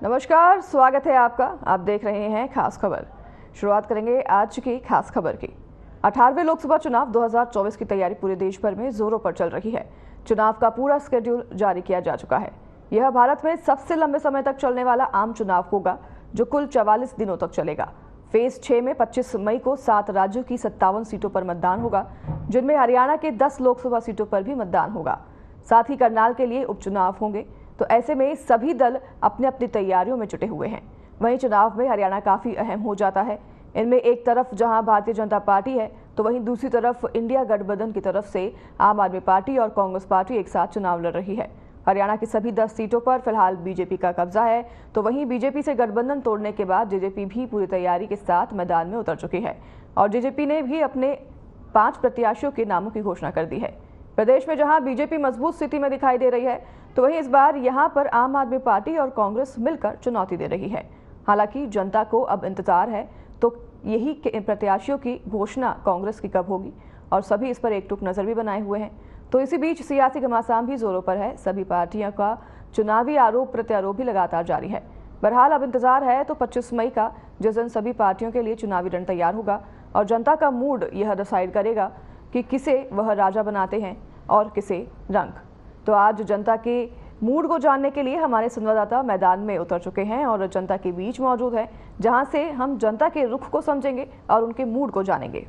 नमस्कार, स्वागत है आपका। आप देख रहे हैं खास खबर। शुरुआत करेंगे आज की खास खबर की। 18वें लोकसभा चुनाव 2024 की तैयारी पूरे देश भर में जोरों पर चल रही है। चुनाव का पूरा शेड्यूल जारी किया जा चुका है। यह भारत में सबसे लंबे समय तक चलने वाला आम चुनाव होगा, जो कुल 44 दिनों तक चलेगा। फेज 6 में 25 मई को 7 राज्यों की 57 सीटों पर मतदान होगा, जिनमें हरियाणा के 10 लोकसभा सीटों पर भी मतदान होगा। साथ ही करनाल के लिए उपचुनाव होंगे। तो ऐसे में सभी दल अपनी अपनी तैयारियों में जुटे हुए हैं। वहीं चुनाव में हरियाणा काफी अहम हो जाता है। इनमें एक तरफ जहां भारतीय जनता पार्टी है, तो वहीं दूसरी तरफ इंडिया गठबंधन की तरफ से आम आदमी पार्टी और कांग्रेस पार्टी एक साथ चुनाव लड़ रही है। हरियाणा की सभी 10 सीटों पर फिलहाल बीजेपी का कब्जा है। तो वहीं बीजेपी से गठबंधन तोड़ने के बाद जेजेपी भी पूरी तैयारी के साथ मैदान में उतर चुकी है और जेजेपी ने भी अपने 5 प्रत्याशियों के नामों की घोषणा कर दी है। प्रदेश में जहां बीजेपी मजबूत स्थिति में दिखाई दे रही है, तो वहीं इस बार यहां पर आम आदमी पार्टी और कांग्रेस मिलकर चुनौती दे रही है। हालांकि जनता को अब इंतजार है तो यही प्रत्याशियों की घोषणा कांग्रेस की कब होगी, और सभी इस पर एकटुक नजर भी बनाए हुए हैं। तो इसी बीच सियासी घमासान भी जोरों पर है। सभी पार्टियों का चुनावी आरोप प्रत्यारोप भी लगातार जारी है। बहरहाल अब इंतजार है तो 25 मई का, जिस दिन सभी पार्टियों के लिए चुनावी रण तैयार होगा और जनता का मूड यह डिसाइड करेगा कि किसे वह राजा बनाते हैं और किसे रंग। तो आज जनता के मूड को जानने के लिए हमारे संवाददाता मैदान में उतर चुके हैं और जनता के बीच मौजूद हैं, जहां से हम जनता के रुख को समझेंगे और उनके मूड को जानेंगे।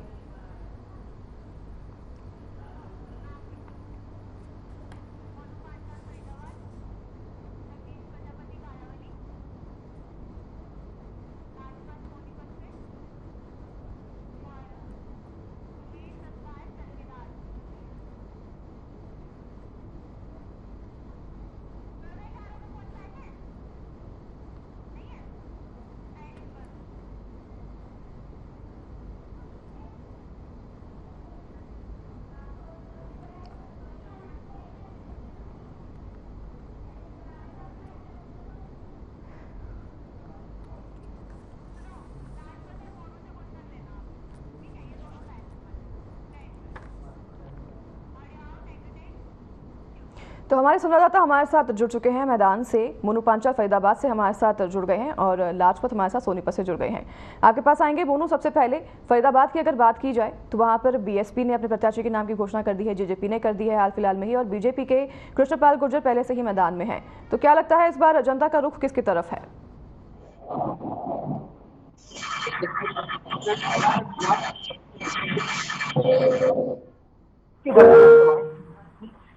तो हमारे संवाददाता हमारे साथ जुड़ चुके हैं मैदान से। मोनू पांचाल फरीदाबाद से हमारे साथ जुड़ गए हैं और लाजपत हमारे साथ सोनीपत से जुड़ गए हैं। आपके पास आएंगे मोनू। सबसे पहले फरीदाबाद की अगर बात की जाए तो वहां पर बीएसपी ने अपने प्रत्याशी के नाम की घोषणा कर दी है, जेजेपी ने कर दी है हाल फिलहाल में ही, और बीजेपी के कृष्णपाल गुर्जर पहले से ही मैदान में है। तो क्या लगता है इस बार जनता का रुख किसकी तरफ है?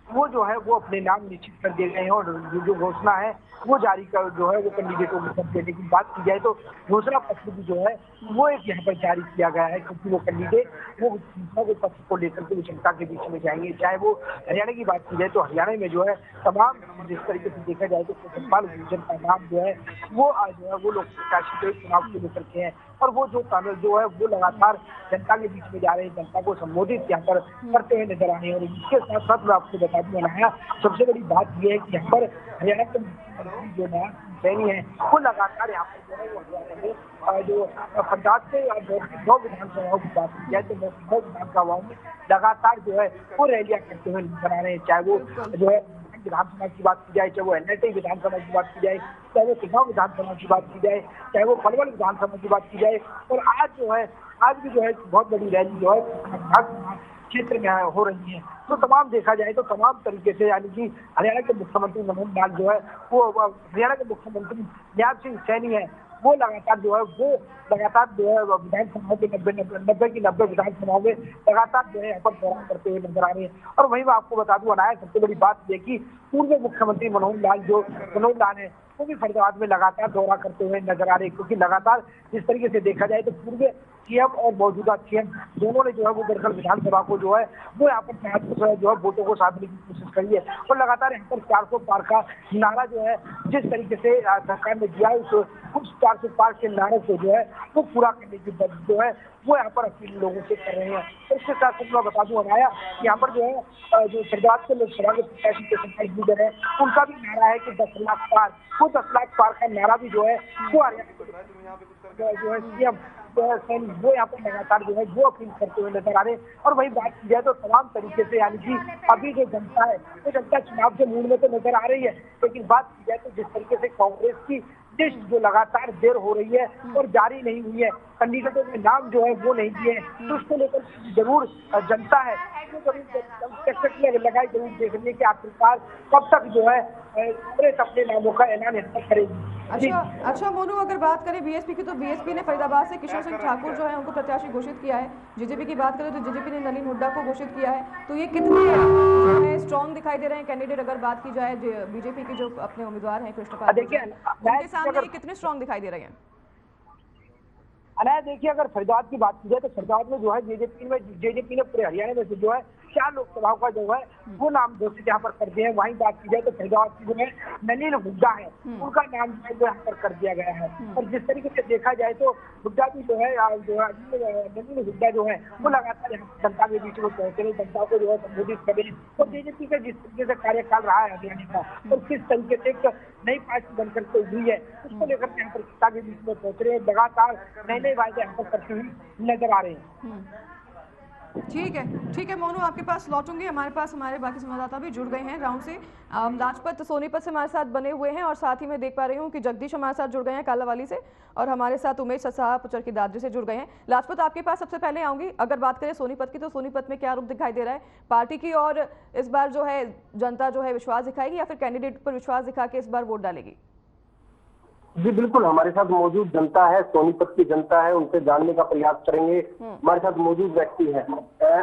वो जो है वो अपने नाम निश्चित कर दिए गए हैं और जो घोषणा है वो जारी कर जो है वो कैंडिडेटों को कर देने की बात की जाए तो घोषणा पत्र भी जो है वो एक यहाँ पर जारी किया गया है, क्योंकि वो कैंडिडेट वो घोषणा के पत्र को लेकर के जनता के बीच में जाएंगे। चाहे वो हरियाणा की बात की जाए तो हरियाणा में जो है तमाम जिस तरीके से देखा जाए तो कृष्णपाल गुर्जर का नाम जो है वो लोग प्रत्याशी के चुनाव को लेकर के हैं और वो जो पैनल जो है वो लगातार जनता के बीच में जा रहे हैं, जनता को संबोधित यहाँ पर करते हुए नजर आ रहे हैं। और इसके साथ साथ मैं आपको बता दूं बनाया सबसे बड़ी बात यह है कि यहाँ पर हरियाणा के मुख्यमंत्री जो है सैनी है वो लगातार यहाँ पर जो है वो हरियाणा में जो पंजाब से 9 विधानसभाओं की बात की जाए तो 9 विधानसभाओं में लगातार जो है वो रैलियां करते हुए नजर आ रहे हैं। चाहे वो जो है विधानसभा की बात की जाए, चाहे वो एनआईटी विधानसभा की बात की जाए, चाहे वो किसाऊ विधानसभा की बात की जाए, चाहे वो पलवल विधानसभा की बात की जाए। और आज भी जो है बहुत बड़ी रैली जो है क्षेत्र में हो रही है। तो तमाम देखा जाए तो तमाम तरीके से यानी कि हरियाणा के मुख्यमंत्री मनोहर लाल जो है वो हरियाणा के मुख्यमंत्री न्याब सिंह सैनी है वो लगातार जो है विधानसभा के 90 विधानसभाओं में लगातार जो है यहाँ पर दौरा करते हुए नजर आ रहे हैं। और वहीं मैं आपको बता दूं अनाया सबसे बड़ी बात यह कि पूर्व मुख्यमंत्री मनोहर लाल है वो भी फरीदाबाद में लगातार दौरा करते हुए नजर आ रहे हैं, क्योंकि लगातार जिस तरीके से देखा जाए तो पूर्व सीएम और मौजूदा सीएम दोनों ने जो है वो दरअसल विधानसभा को जो है वो यहाँ पर जो है वोटों को साधने की कोशिश करी है और लगातार यहाँ पर 400 पार का नारा जो है जिस तरीके से सरकार ने दिया उस 400 पार के नारे को जो है वो पूरा करने की जो है वो यहाँ पर अपील लोगों से कर रहे हैं। तो इसके साथ मैं बता दूं अनाया यहाँ पर जो है जो फरीदाबाद के लोकसभा के प्रत्याशी के सरकारी लीडर है उनका भी नारा है कि 10 लाख पार, वो 10 लाख पार का नारा भी जो है वो हरियाणा जो है सीएम वो यहाँ पर लगातार जो है वो अपील करते हुए नजर आ रहे हैं। और वही बात की जाए तो तमाम तरीके से यानी कि अभी जो जनता है वो जनता चुनाव के मूड में तो नजर आ रही है, लेकिन बात की जाए तो जिस तरीके से कांग्रेस की लिस्ट जो लगातार देर हो रही है और जारी नहीं हुई है, कैंडिडेटों के नाम जो है वो नहीं दिए हैं, तो उसको लेकर जरूर जनता है लगाई जरूर देख रही है कि आखिरकार कब तक जो है कांग्रेस अपने नामों का ऐलान करेगी। अच्छा मोनू, अगर बात करें बीएसपी की, तो बीएसपी ने फरीदाबाद से किशोर सिंह ठाकुर जो है उनको प्रत्याशी घोषित किया है। जेजेपी की बात करें तो जेजेपी ने नलिन हुड्डा को घोषित किया है। तो ये कितने जो है स्ट्रॉन्ग दिखाई दे रहे हैं कैंडिडेट, अगर बात की जाए बीजेपी के जो अपने उम्मीदवार हैं कृष्णपाल, देखिए उनके सामने कितने स्ट्रॉन्ग दिखाई दे रहे हैं? अनाया, देखिए अगर फरीदाबाद की बात की जाए तो फरीदाबाद में जो है जेजेपी ने पूरे हरियाणा में से जो है 4 लोकसभाओं का जो है वो नाम घोषित यहाँ पर कर दिए हैं। वहीं बात की जाए तो फरीदाबाद की जो है नलिन हुड्डा है, उनका नाम जो यहाँ पर कर दिया गया है। और जिस तरीके से देखा जाए तो हुड्डा भी जो है नलिन हुड्डा जो है वो लगातार यहाँ जनता के बीच में पहुंचे रहे, जनता को जो है संबोधित करे। और जेजेपी का जिस तरीके से कार्यकाल रहा है हरियाणा का और किस तरीके से एक नई पार्टी बनकर के उभरी है, उसको लेकर यहाँ पर जनता के बीच में पहुंच रहे हैं, लगातार नए वायदे यहाँ पर करते हुए नजर आ रहे हैं। ठीक है मोनू, आपके पास लौटूंगी। हमारे बाकी संवाददाता भी जुड़ गए हैं गांव से। लाजपत सोनीपत से हमारे साथ बने हुए हैं और साथ ही मैं देख पा रही हूं कि जगदीश हमारे साथ जुड़ गए हैं कालावाली से, और हमारे साथ उमेश साहब चरखी दादरी से जुड़ गए हैं। लाजपत, आपके पास सबसे पहले आऊंगी। अगर बात करें सोनीपत की, तो सोनीपत में क्या रूप दिखाई दे रहा है पार्टी की, और इस बार जो है जनता जो है विश्वास दिखाएगी या फिर कैंडिडेट पर विश्वास दिखा के इस बार वोट डालेगी? जी बिल्कुल, हमारे साथ मौजूद जनता है, सोनीपत की जनता है, उनसे जानने का प्रयास करेंगे। हमारे साथ मौजूद व्यक्ति है।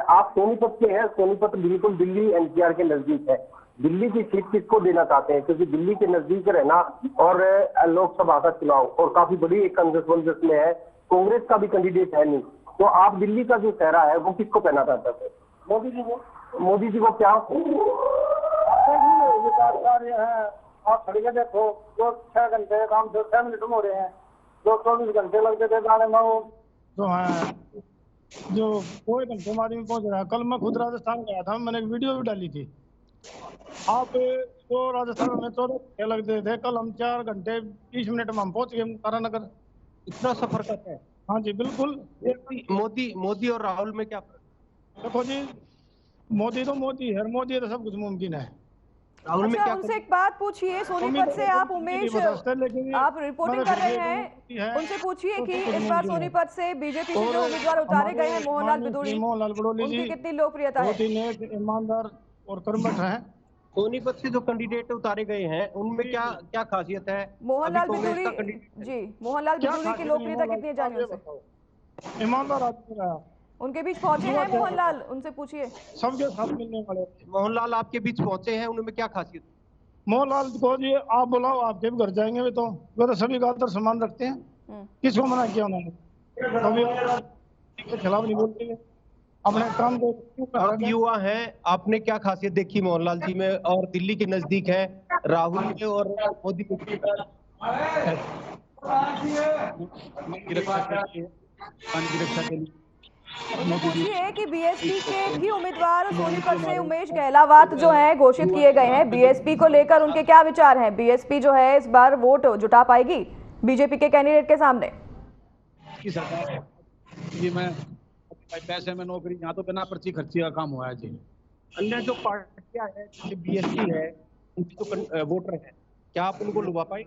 आप सोनीपत के हैं, सोनीपत बिल्कुल दिल्ली एनसीआर के नजदीक है। दिल्ली की सीट किसको देना चाहते हैं, क्योंकि दिल्ली के नजदीक रहना और लोकसभा का चुनाव और काफी बड़ी एक कंजस में है, कांग्रेस का भी कैंडिडेट है नहीं, तो आप दिल्ली का जो चेहरा है वो किसको कहना चाहते हैं? मोदी जी को। मोदी जी को क्या आप खड़ी देखो, जो 6 घंटे काम 6 मिनट में हो रहे हैं, जो 24 घंटे लगते थे जाने में, वो तो है जो 2 घंटे में आदमी पहुंच रहा है। कल मैं खुद राजस्थान गया था, मैंने एक वीडियो भी डाली थी। आप तो राजस्थान में 14 घंटे लगते थे, कल हम 4 घंटे 20 मिनट में हम पहुंच गए तारानगर। इतना सफर करते हैं? हाँ जी बिल्कुल। मोदी और राहुल में क्या फर्क? देखो जी, मोदी तो मोदी है, मोदी तो सब कुछ मुमकिन है। अच्छा, उनसे एक बात पूछिए, सोनीपत से आप उमेश आप रिपोर्टिंग कर रहे हैं, उनसे पूछिए कि इस बार सोनीपत से बीजेपी से जो उम्मीदवार उतारे गए हैं मोहनलाल बिदूड़ी, उनकी कितनी लोकप्रियता है? ईमानदार और कर्मठ है। सोनीपत से जो कैंडिडेट उतारे गए हैं उनमें क्या खासियत है? मोहनलाल बिदूड़ी जी, मोहनलाल बिदूड़ी की लोकप्रियता कितनी है, जानिए उनसे। ईमानदार आदमी रहा, उनके बीच पहुंचे हैं मोहनलाल, उनसे पूछिए। सबके साथ मिलने वाले मोहनलाल आपके बीच पहुंचे हैं, उनमें क्या खासियत? मोहनलाल को जी आप बुलाओ, आपके भी घर जाएंगे। वे तो सभी का आदर सम्मान रखते हैं। किसको मना किया उन्होंने? कभी खिलाफ नहीं बोलते, अपने काम को। आप युवा हैं, आपने क्या खासियत देखी मोहनलाल जी में, और दिल्ली के नजदीक है राहुल में और मोदी की रक्षा के लिए? पूछिए कि बीएसपी के भी उम्मीदवार सोनीपत से उमेश गहलावत जो है घोषित किए गए हैं, बीएसपी को लेकर उनके क्या विचार हैं? बीएसपी जो है इस बार वोट जुटा पाएगी बीजेपी के कैंडिडेट के सामने? की सरकार है जी, मैं पैसे में नौकरी, यहाँ तो बिना पर्ची खर्ची का काम हुआ है जी। अन्य जो पार्टियां हैं, बीएसपी है, उनकी तो वोटर है, क्या आप उनको लुभा पाए?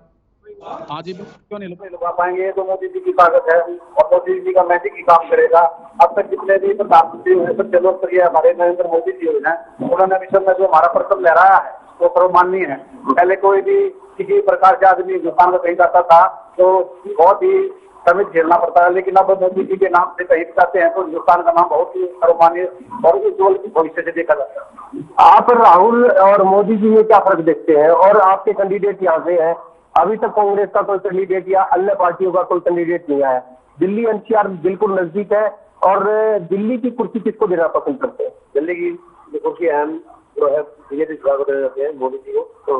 हाँ जी, क्यों नहीं लुभा पाएंगे? तो मोदी जी की ताकत है और मोदी जी का मैजिक ही काम करेगा। अब तक जितने भी प्रधानमंत्री हुए, सबसे लोकप्रिय हमारे नरेंद्र मोदी जी हुए हैं, उन्होंने मिशन में जो हमारा प्रथम लहराया है वो सर्वमान्य है। पहले कोई भी किसी प्रकार से आदमी हिंदुस्तान को कहीं जाता था तो बहुत ही श्रमिक झेलना पड़ता है, लेकिन अब मोदी जी के नाम से कहीं जाते हैं तो हिंदुस्तान का नाम बहुत ही सर्वमान्य और उज्ज्वल भविष्य से देखा जाता है। आप राहुल और मोदी जी में क्या फर्क देखते हैं? और आपके कैंडिडेट यहाँ से हैं, अभी तक कांग्रेस का कोई कैंडिडेट या अन्य पार्टियों का कोई कैंडिडेट नहीं आया। दिल्ली एनसीआर बिल्कुल नजदीक है, और दिल्ली की कुर्सी किसको देना पसंद करते हैं? दिल्ली की कुर्सी अहम जो है बीजेपी को देना चाहते हैं, मोदी जी को। तो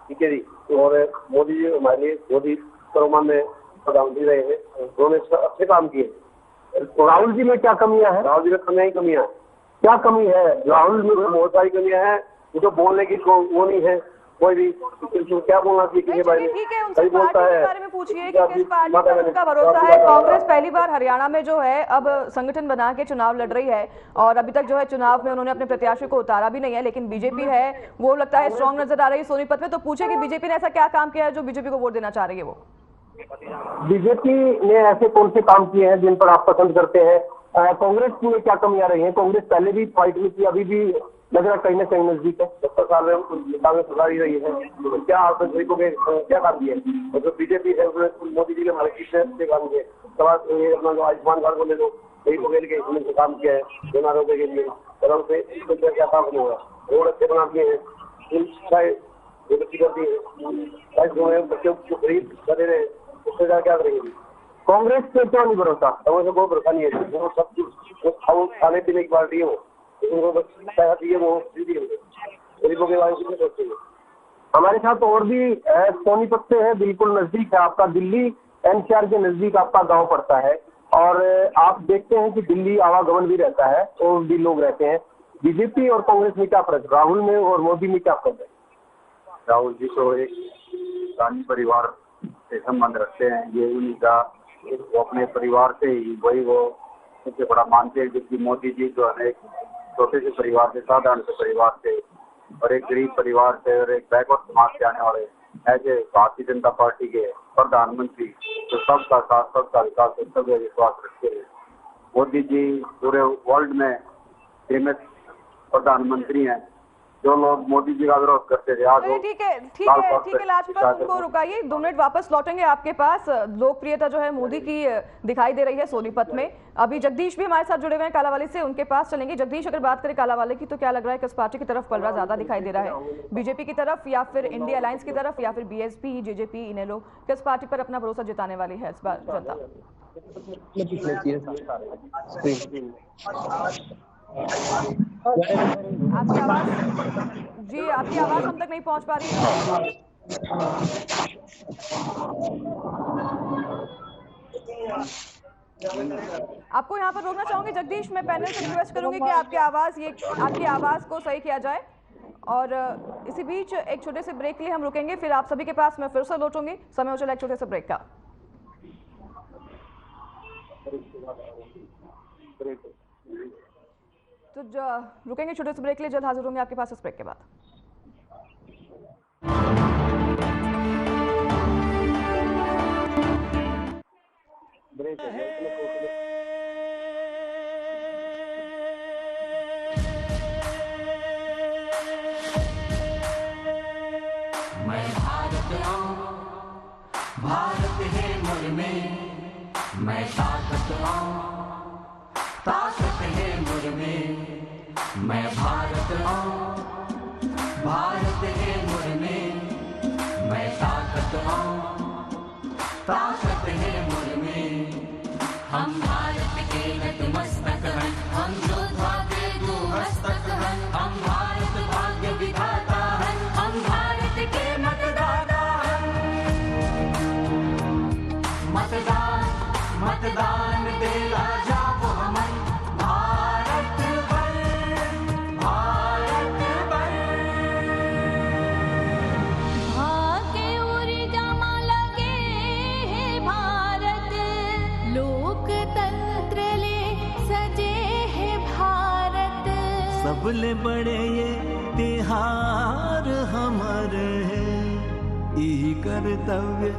ठीक है जी, और मोदी जी हमारे लिए मोदी सर्वमान्य प्रधानमंत्री रहे हैं, उन्होंने अच्छे काम किए। तो राहुल जी में क्या कमियां हैं? राहुल जी में कमियां क्या कमी है? राहुल में बहुत सारी कमियां हैं, जो बोलने की वो नहीं है कोई भी, क्या बोलना चाहिए भाई? ठीक है, उनसे पार्टी के बारे में पूछिए कि किस पार्टी पर उनका भरोसा है। कांग्रेस पहली बार हरियाणा में जो है अब संगठन बना के चुनाव लड़ रही है, और अभी तक जो है चुनाव में उन्होंने अपने प्रत्याशी को उतारा भी नहीं है, लेकिन बीजेपी है वो लगता है स्ट्रांग नजर आ रही है सोनीपत में। तो पूछे कि बीजेपी ने ऐसा क्या काम किया है जो बीजेपी को वोट देना चाह रही है वो? बीजेपी ने ऐसे कौन से काम किए हैं जिन पर आप पसंद करते हैं? कांग्रेस में क्या कमियां रही हैं? कांग्रेस पहले भी फाइट में थी, अभी भी लग रहा कहीं ना कहीं नजदीक है। 70 साल में कांग्रेस सरकार ही रही है, तो क्या आप देखोगे क्या काम किया है? और जो बीजेपी है मोदी जी के मार्केट से काम किया है, अपना जो आयुष्मान कार्ड को ले लो, कई बगैर के इसमें काम किया है जन आरोग्य के लिए, तरह से क्या काम नहीं हुआ। रोड अच्छे बना दिए हैं, बच्चे गरीब बने रहे, उससे क्या करेंगे? कांग्रेस पे क्यों नहीं भरोसा? कांग्रेस को भरोसा नहीं है, वो सब कुछ खाने पीने की पार्टी है, वो बस दिए वो गरीबों के बारे में सोचते हैं। हमारे साथ और भी सोनीपत से है, बिल्कुल नजदीक है आपका, दिल्ली एनसीआर के नजदीक आपका गांव पड़ता है, और आप देखते हैं कि दिल्ली आवागमन भी रहता है और भी लोग रहते हैं। बीजेपी और कांग्रेस में क्या फर्क, राहुल में और मोदी में क्या फर्क है? राहुल जी तो एक गांधी परिवार से संबंध रखते हैं, ये उनका वो अपने परिवार से ही वही वो सबसे बड़ा मानते हैं, जबकि मोदी जी जो है एक छोटे से परिवार से, साधारण से परिवार से और एक गरीब परिवार से और एक बैकवर्ड समाज से आने वाले ऐसे भारतीय जनता पार्टी के प्रधानमंत्री जो सबका साथ सबका विकास सबका विश्वास रखते हैं। मोदी जी पूरे वर्ल्ड में फेमस प्रधानमंत्री हैं। जो लोग मोदी जी का विरोध करते थे आज ठीक है लाजपत, उनको रुकाइए, 2 मिनट वापस लौटेंगे आपके पास। लोकप्रियता जो है मोदी की दिखाई दे रही है सोनीपत में। अभी जगदीश भी हमारे साथ जुड़े हुए हैं कालावाली से, उनके पास चलेंगे। जगदीश, अगर बात करें कालावाली की तो क्या लग रहा है किस पार्टी की तरफ पलड़ा ज्यादा दिखाई दे रहा है? बीजेपी की तरफ या फिर इंडिया अलायंस की तरफ या फिर बीएसपी, जेजेपी, इनेलो? किस पार्टी पर अपना भरोसा जिताने वाली है इस बार जनता? आपकी आवाज जी, आपकी आवाज हम तक नहीं पहुंच पा रही है। आपको यहाँ पर रोकना चाहूंगी जगदीश, मैं पैनल से रिक्वेस्ट करूंगी कि आपकी आवाज को सही किया जाए। और इसी बीच एक छोटे से ब्रेक के लिए हम रुकेंगे, फिर आप सभी के पास मैं फिर से लौटूंगी। समय हो चला एक छोटे से ब्रेक का। तो रुकेंगे छोटे से ब्रेक के लिए, जल्द हाजिर होंगे आपके पास इस ब्रेक के बाद। मैं भारत आऊं, भारत है मुझ में, मैं ताकत आऊं, ताकत है मुझ में, मैं भारत आऊं, भारत है मुझ में, मैं ताकत आऊं, ताकत है मुझ में। हम भारत के नतमस्तक हैं, हम योद्धा के दो हस्तक हैं, हम भारत भाग्य विधाता हैं, हम भारत के मतदाता हैं। मतदान मतदान देगा जाओ हमें, भारत बन, भारत बन। भाग्य उरी जमा लगे है भारत, लोकतंत्र ले सजे है भारत। सबले बड़े ये तिहार हमारे है, यही कर्तव्य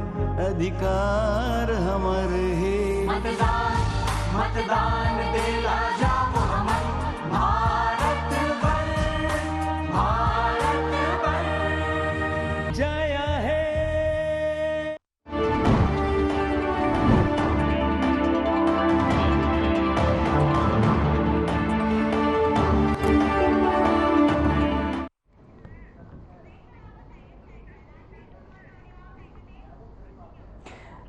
अधिकार हमारे है। मतदान मतदान देगा जाओ हमें, भारत बन, भारत बन। जया है।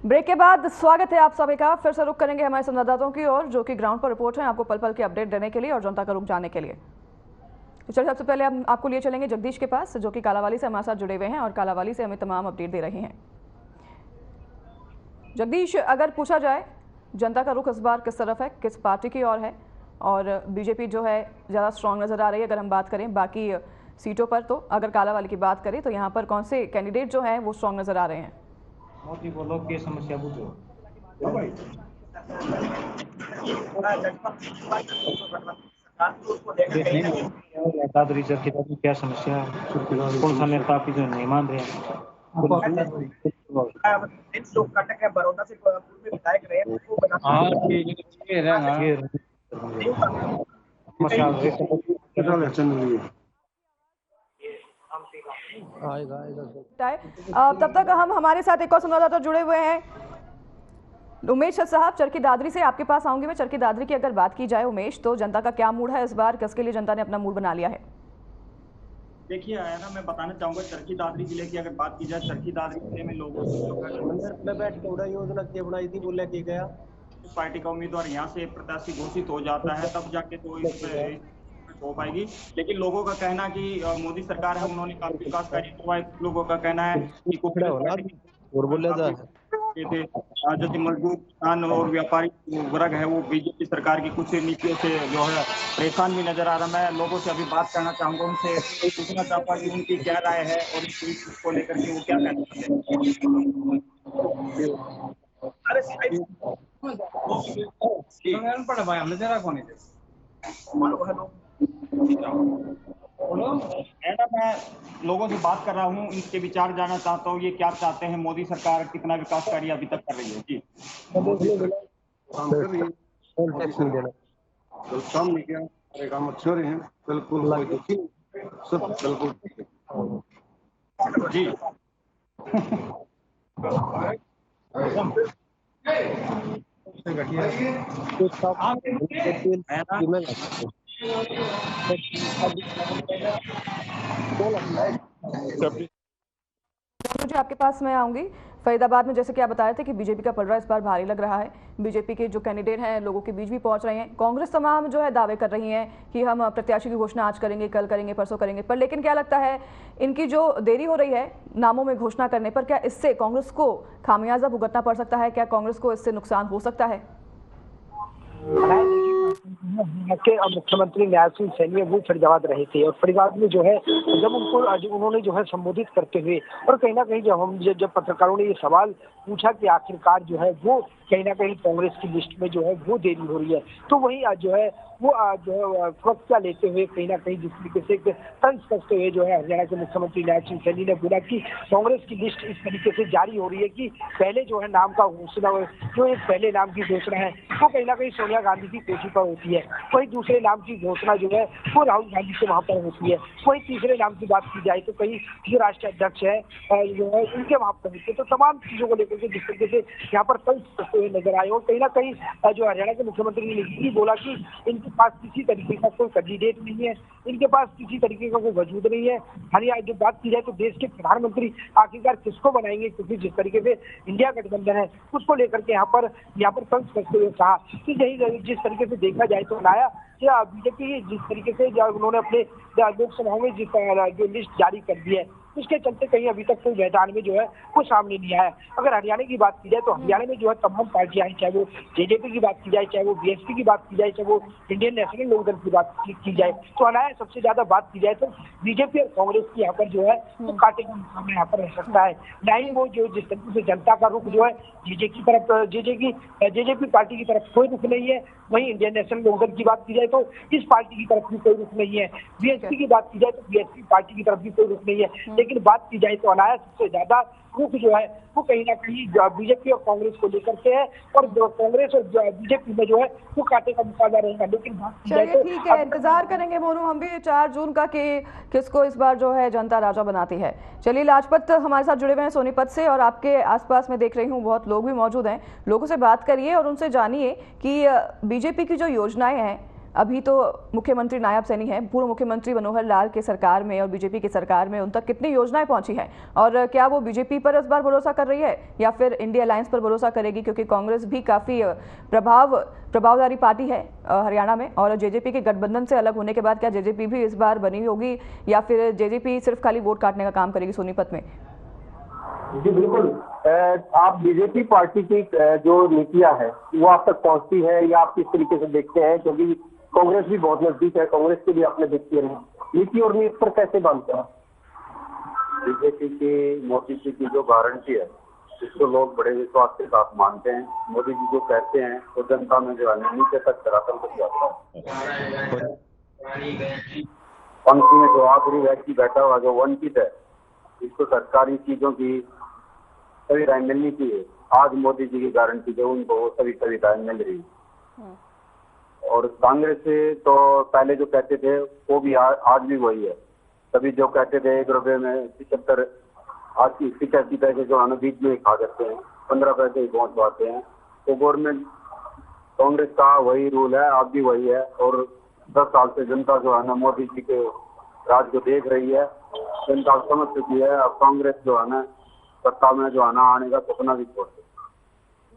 ब्रेक के बाद स्वागत है आप सभी का। फिर से रुख करेंगे हमारे संवाददाताओं की ओर, जो कि ग्राउंड पर रिपोर्ट है आपको पल पल की अपडेट देने के लिए और जनता का रुख जानने के लिए। तो चलिए सबसे पहले हम आपको लिए चलेंगे जगदीश के पास, जो कि कालावाली से हमारे साथ जुड़े हुए हैं और कालावाली से हमें तमाम अपडेट दे रहे हैं। जगदीश, अगर पूछा जाए जनता का रुख इस बार किस तरफ है, किस पार्टी की ओर है? और बीजेपी जो है ज़्यादा स्ट्रांग नज़र आ रही है अगर हम बात करें बाकी सीटों पर, तो अगर कालावाली की बात करें तो यहाँ पर कौन से कैंडिडेट जो हैं वो स्ट्रांग नज़र आ रहे हैं? मोदी बोलो की समस्या बुझो। दादरी सर की क्या समस्या है? कौन सा नेता आपकी जो नहीं मान रहे हैं? लोग कटक है, बड़ौदा से पूर्व में विधायक रहे, उनको बनाना हाँ ये रहेगा मसाल तब तक हम हमारे साथ एक और संवाददाता जुड़े हुए हैं उमेश साहब चरखी दादरी से। आपके पास आऊंगी मैं। चरखी दादरी की अगर बात की जाए उमेश, तो जनता का क्या मूड है इस बार? किसके लिए जनता ने अपना मूड बना लिया है? देखिए आयना, मैं बताना चाहूंगा चरखी दादरी जिले की अगर बात की जाए, चरखी दादरी जिले में लोगों में बैठ के उड़ा योजना की बनाई थी, बोला कि गया पार्टी का उम्मीदवार यहाँ से प्रत्याशी घोषित हो जाता है तब जाके तो इस हो पाएगी। लेकिन लोगों का कहना कि मोदी सरकार है, उन्होंने काफी विकास कार्य करवाए। लोगों का कहना है कि और बोले जो मजदूर किसान और व्यापारी वर्ग है वो बीजेपी सरकार की कुछ नीतियों से जो है परेशान भी नजर आ रहा। मैं लोगों से अभी बात करना चाहूंगा, उनसे पूछना चाहूंगा कि उनकी क्या राय है और इस चीज को लेकर के वो क्या कहना मैं लोगों से बात कर रहा हूँ, इनके विचार जानना चाहता हूँ, ये क्या चाहते हैं, मोदी सरकार कितना विकास कार्य अभी तक कर रही है। जी काम नहीं किया, सारे काम अच्छे हो रहे हैं, बिल्कुल सब बिल्कुल जी मुझे आपके पास मैं आऊंगी। फरीदाबाद में जैसे कि आप बता रहे थे कि बीजेपी का पलड़ा इस बार भारी लग रहा है। बीजेपी के जो कैंडिडेट हैं लोगों के बीच भी पहुंच रहे हैं। कांग्रेस तमाम जो है दावे कर रही है कि हम प्रत्याशी की घोषणा आज करेंगे, कल करेंगे, परसों करेंगे। पर लेकिन क्या लगता है, इनकी जो देरी हो रही है नामों में घोषणा करने पर, क्या इससे कांग्रेस को खामियाजा भुगतना पड़ सकता है? क्या कांग्रेस को इससे नुकसान हो सकता है? के मुख्यमंत्री न्याय सिंह सैनी वो फरीदाबाद रहे थे, और फरीदाबाद में जो है जब उन्होंने जो है संबोधित करते हुए, और कहीं ना कहीं जब पत्रकारों ने ये सवाल पूछा कि आखिरकार जो है वो कहीं ना कहीं कांग्रेस की लिस्ट में जो है वो देरी हो रही है, तो वही आज जो है वो जो है वक्तव्य लेते हुए कहीं ना कहीं जिस तरीके से तंज कसते हुए जो है हरियाणा के मुख्यमंत्री न्याय सिंह सैनी ने बोला कि कांग्रेस की लिस्ट इस तरीके से जारी हो रही है कि पहले जो है नाम का घोषणा, जो एक पहले नाम की घोषणा है वो कहीं ना कहीं सोनिया गांधी की कोठी पर होती है, वही दूसरे नाम की घोषणा जो है वो राहुल गांधी के वहां पर होती है, वही तीसरे नाम की बात की जाए तो कहीं जो राष्ट्रीय अध्यक्ष है जो है उनके वहां पर होती है। तो तमाम चीजों को लेकर के जिस तरीके से यहाँ पर तंज कसते हुए नजर आए, और कहीं ना कहीं जो हरियाणा के मुख्यमंत्री ने ये बोला कि इनके पास किसी तरीके का कोई कैंडिडेट नहीं है, इनके पास किसी तरीके का कोई वजूद नहीं है। हरियाणा जो बात की जाए तो देश के प्रधानमंत्री आखिरकार किसको बनाएंगे, क्योंकि जिस तरीके से इंडिया गठबंधन है उसको लेकर के यहाँ पर तंज कसते हुए कहा कि यही जिस तरीके से देखा जाए तो लाया बीजेपी जिस तरीके से उन्होंने अपने लोकसभा में जो लिस्ट जारी कर दी है उसके चलते कहीं अभी तक कोई मैदान में जो है वो सामने नहीं आया। अगर हरियाणा की बात की जाए तो हरियाणा में जो है तमाम पार्टियां हैं, चाहे वो जेजेपी की बात की जाए, चाहे वो बीएसपी की बात की जाए, चाहे वो इंडियन नेशनल लोकदल की बात की जाए, तो अनाया सबसे ज्यादा बात की जाए तो बीजेपी और कांग्रेस की यहाँ पर जो है वो कांटे का मुकाबला यहाँ पर रह सकता है। ना ही वो जो जिस तरीके से जनता का रुख जो है जेजेपी पार्टी की तरफ कोई रुख नहीं है, वहीं इंडियन नेशनल लोकदल की बात की जाए तो इस पार्टी की तरफ भी कोई रुख नहीं है, बीएसपी की बात की जाए तो बीएसपी पार्टी की तरफ भी कोई रुख नहीं है। लेकिन बात की जाए तो अनाया सबसे ज्यादा रुख जो है वो कहीं ना कहीं बीजेपी और कांग्रेस को लेकर के है, और कांग्रेस और बीजेपी में जो है वो कांटे का मुकाबला रहेगा। लेकिन बात की जाए तो ठीक है, इंतजार करेंगे मोनू हम भी 4 जून का कि किसको इस बार जो है जनता राजा बनाती है। चलिए, लाजपत हमारे साथ जुड़े हुए हैं सोनीपत से, और आपके आसपास में देख रही हूँ बहुत लोग भी मौजूद हैं। लोगों से बात करिए और उनसे जानिए कि बीजेपी की जो योजनाएं हैं, अभी तो मुख्यमंत्री नायब सैनी हैं, पूर्व मुख्यमंत्री मनोहर लाल के सरकार में और बीजेपी की सरकार में उन तक कितनी योजनाएं पहुंची हैं, और क्या वो बीजेपी पर इस बार भरोसा कर रही है या फिर इंडिया अलायंस पर भरोसा करेगी? क्योंकि कांग्रेस भी काफ़ी प्रभावदारी पार्टी है हरियाणा में, और जेजेपी के गठबंधन से अलग होने के बाद क्या जेजेपी भी इस बार बनी होगी या फिर जेजेपी सिर्फ खाली वोट काटने का काम करेगी सोनीपत में? जी बिल्कुल, आप बीजेपी पार्टी की जो नीतियां है वो आप तक पहुंचती है या आप किस तरीके से देखते हैं? क्योंकि कांग्रेस भी बहुत नजदीक है, कांग्रेस के भी आपने देखते हैं, नीति और नीति पर कैसे बांधते हैं? बीजेपी की मोदी जी की जो गारंटी है इसको लोग बड़े विश्वास के साथ मानते हैं। मोदी जी जो कहते हैं तो जनता में जो है नीचे तक धरातल तक जाता है। पंक्ति में जो आखिरी व्यक्ति बैठा हुआ जो वंचित है, इसको सरकारी चीजों की सभी राय मिलनी चाहिए। आज मोदी जी की गारंटी जो उनको वो सभी राय मिल रही है। और कांग्रेस से तो पहले जो कहते थे वो भी आज भी वही है। तभी जो कहते थे 1 रुपए में 75, आज की 85 पैसे जो है बीच में खा करते हैं, 15 पैसे ही पहुंच पाते हैं। तो गवर्नमेंट कांग्रेस का वही रूल है, आज भी वही है। और 10 साल से जनता जो है ना मोदी जी के राज को देख रही है, जनता समझ चुकी है। अब कांग्रेस जो है ना सत्ता में जो है ना आने का सपना भी छोड़।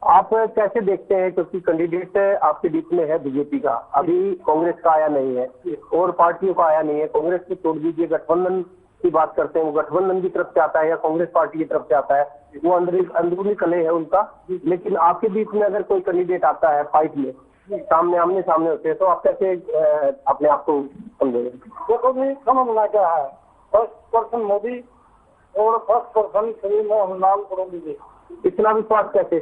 आप कैसे देखते हैं, क्योंकि कैंडिडेट आपके बीच में है बीजेपी का, अभी कांग्रेस का आया नहीं है और पार्टियों का आया नहीं है। कांग्रेस को छोड़ दीजिए, गठबंधन की बात करते हैं, वो गठबंधन की तरफ से आता है या कांग्रेस पार्टी की तरफ से आता है, वो अंदरूनी कलह है उनका। लेकिन आपके बीच में अगर कोई कैंडिडेट आता है फाइट में, सामने आमने सामने होते हैं, तो आप कैसे अपने आप को समझेंगे? देखो जी, समझना क्या है, फर्स्ट पर्सन मोदी और फर्स्ट पर्सन श्री मोहनलाल जी। इतना विश्वास कैसे?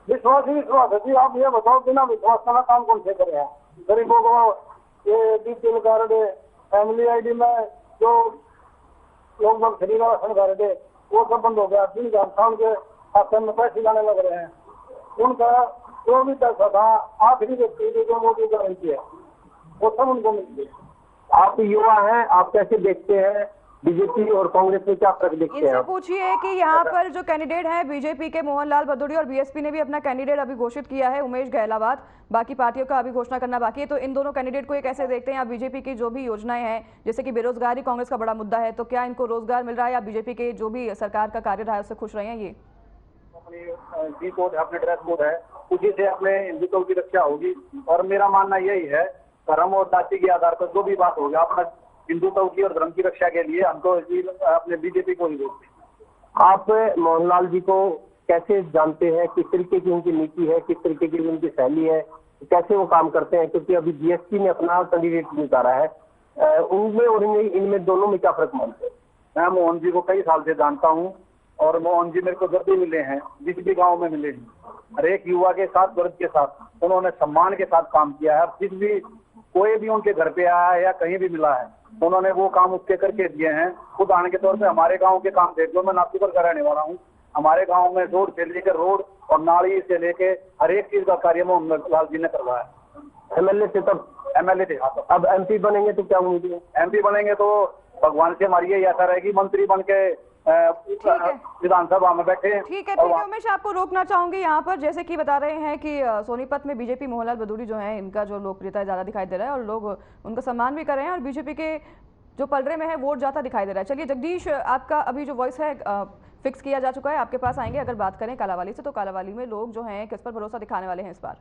विश्वास ही विश्वास है जी। आप ये बताओ, बिना विश्वास का काम कौन से करे हैं? गरीबों को ये बीपीएल कार्ड, फैमिली आईडी में जो लोग फ्री राशन कार्ड है वो सब बंद हो गया। 3,000 साल के खाते में पैसे जाने लग रहे हैं। उनका जो भी पैसा था आखिरी व्यक्ति जो मोदी गारंटी है वो सब उनको मिल गया। आप युवा हैं, आप कैसे देखते हैं बीजेपी और कांग्रेस में, क्या फर्क देखते हैं? इनसे पूछिए कि यहाँ पर जो कैंडिडेट हैं बीजेपी के मोहनलाल भदौड़ी और बीएसपी ने भी अपना कैंडिडेट अभी घोषित किया है, उमेश गहलावत। बाकी पार्टियों का अभी घोषणा करना बाकी है। तो इन दोनों कैंडिडेट को ये कैसे देखते हैं? आप बीजेपी की जो भी योजनाएं हैं, जैसे कि बेरोजगारी कांग्रेस का बड़ा मुद्दा है, तो क्या इनको रोजगार मिल रहा है या बीजेपी के जो भी सरकार का कार्य रहा है उससे खुश रहे हैं? ये अपनी जी कोड है, अपने ड्रेस कोड है, उसी से अपने हिंदुत्व की रक्षा होगी। और मेरा मानना यही है, धर्म और जाति के आधार पर जो भी बात होगी, अपना हिंदुत्व की और धर्म की रक्षा के लिए हम तो अपने बीजेपी को ही वोट देंगे। आप मोहनलाल जी को कैसे जानते हैं? किस तरीके की उनकी नीति है, किस तरीके की उनकी शैली है, कैसे वो काम करते हैं? क्योंकि अभी बीएसपी ने अपना कैंडिडेट निकाला है, उनमें और इनमें दोनों में क्या फर्क मानते हैं? मैं मोहन जी को कई साल से जानता हूँ और मोहन जी मेरे को जब भी मिले हैं, जिस भी गाँव में मिले हैं, हर एक युवा के साथ, वर्ग के साथ उन्होंने सम्मान के साथ काम किया है। जिस भी कोई भी उनके घर पे आया है या कहीं भी मिला है, उन्होंने वो काम उसके करके दिए हैं। उदाहरण के तौर पे हमारे गांव के काम देख लो, मैं नागपुर का रहने वाला हूँ। हमारे गांव में रोड से लेकर रोड और नाली से लेके हर एक चीज का कार्य मोहनलाल जी ने करवाया। एमएलए थे तब? एमएलए थे, हाँ। अब एमपी बनेंगे तो क्या उम्मीद है? एमपी बनेंगे तो भगवान से हमारी यही आशा रहेगी, मंत्री बन के विधानसभा में बैठे। ठीक है उमेश, आपको रोकना चाहूंगी यहाँ पर। जैसे कि बता रहे हैं कि सोनीपत में बीजेपी मोहनलाल भदौड़ी जो है, इनका जो लोकप्रियता ज्यादा दिखाई दे रहा है और लोग उनका सम्मान भी कर रहे हैं और बीजेपी के जो पलड़े में है वोट जाता दिखाई दे रहा है। चलिए जगदीश, आपका अभी जो वॉइस है फिक्स किया जा चुका है, आपके पास आएंगे। अगर बात करें कालावाली से, तो कालावाली में लोग जो हैं किस पर भरोसा दिखाने वाले हैं इस बार?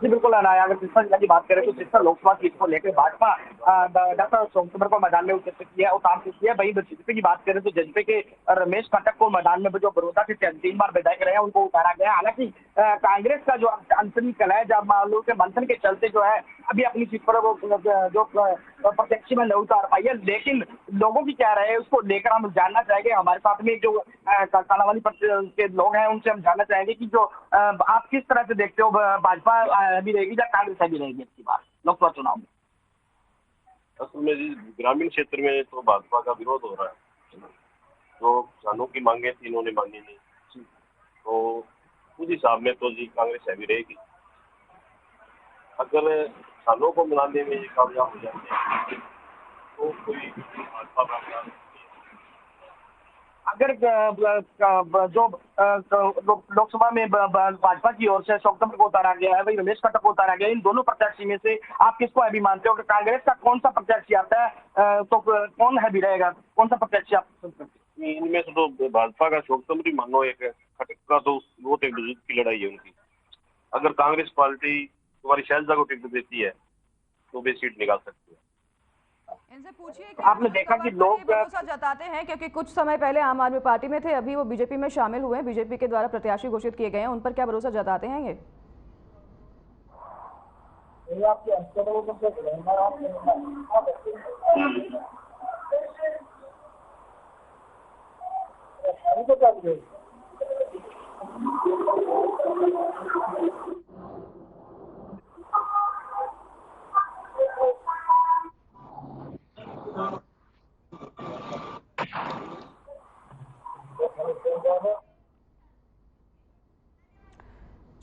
जी बिल्कुल अनाया, अगर सिरसा जिला की बात करें तो सिरसा लोकसभा सीट को लेकर भाजपा डॉक्टर सोमचंद्र को मैदान में उतार चुकी है। वहीं जजपे की बात करें तो जजपे के रमेश खट्टक को मैदान में जो बड़ौदा के 3 बार विधायक रहे हैं उनको उतारा गया। हालांकि कांग्रेस का जो अंतरिम कलह है, जब मालूम के मंथन के चलते जो है अभी अपनी सीट पर वो जो प्रत्याशी में नहीं उतार पाई है, लेकिन लोगों की क्या राय है उसको लेकर हम जानना चाहेंगे। हमारे साथ में जो कालावाली के लोग हैं उनसे हम जानना चाहेंगे कि जो आप किस तरह से देखते हो, भाजपा अभी रहेगी या कांग्रेस अभी रहेगी इसकी बात लोकसभा चुनाव में? असल में जी ग्रामीण क्षेत्र में तो भाजपा का विरोध हो रहा है, तो किसानों की मांगे थी इन्होंने मांगी नहीं, तो उस हिसाब में तो जी कांग्रेस अभी रहेगी। अगर किसानों को मनाने में कामयाब हो जाते हैं तो कोई भाजपा का अगर जो लोकसभा में भाजपा की ओर से सोमचंद्र को उतारा गया है, वही रमेश खट्टक को उतारा गया है, इन दोनों प्रत्याशी में से आप किसको अभी मानते हो? अगर कांग्रेस का कौन सा प्रत्याशी आता है तो कौन है भी रहेगा? कौन सा प्रत्याशी आप पसंद करते हैं? इनमें से तो भाजपा का सोमचंद्र ही मानो, एक खट्टक का तो बहुत एक बुजुर्ग की लड़ाई है उनकी। अगर कांग्रेस पार्टी तुम्हारी शैलजा को टिकट देती है तो वे सीट निकाल सकती है। इनसे पूछिए कि आपने देखा कि लोग भरोसा जताते हैं, क्योंकि कुछ समय पहले आम आदमी पार्टी में थे, अभी वो बीजेपी में शामिल हुए हैं, बीजेपी के द्वारा प्रत्याशी घोषित किए गए हैं, उन पर क्या भरोसा जताते हैं ये?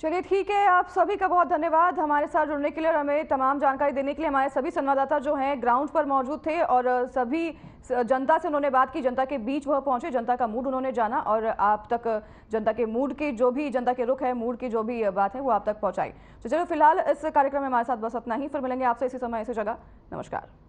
चलिए ठीक है, आप सभी का बहुत धन्यवाद हमारे साथ जुड़ने के लिए और हमें तमाम जानकारी देने के लिए। हमारे सभी संवाददाता जो हैं ग्राउंड पर मौजूद थे और सभी जनता से उन्होंने बात की, जनता के बीच वह पहुंचे, जनता का मूड उन्होंने जाना और आप तक जनता के मूड की जो भी जनता के रुख है, मूड की जो भी बात है वो आप तक पहुंचाई। तो चलो फिलहाल इस कार्यक्रम में हमारे साथ बस इतना ही, फिर मिलेंगे आपसे इसी समय इसी जगह। नमस्कार।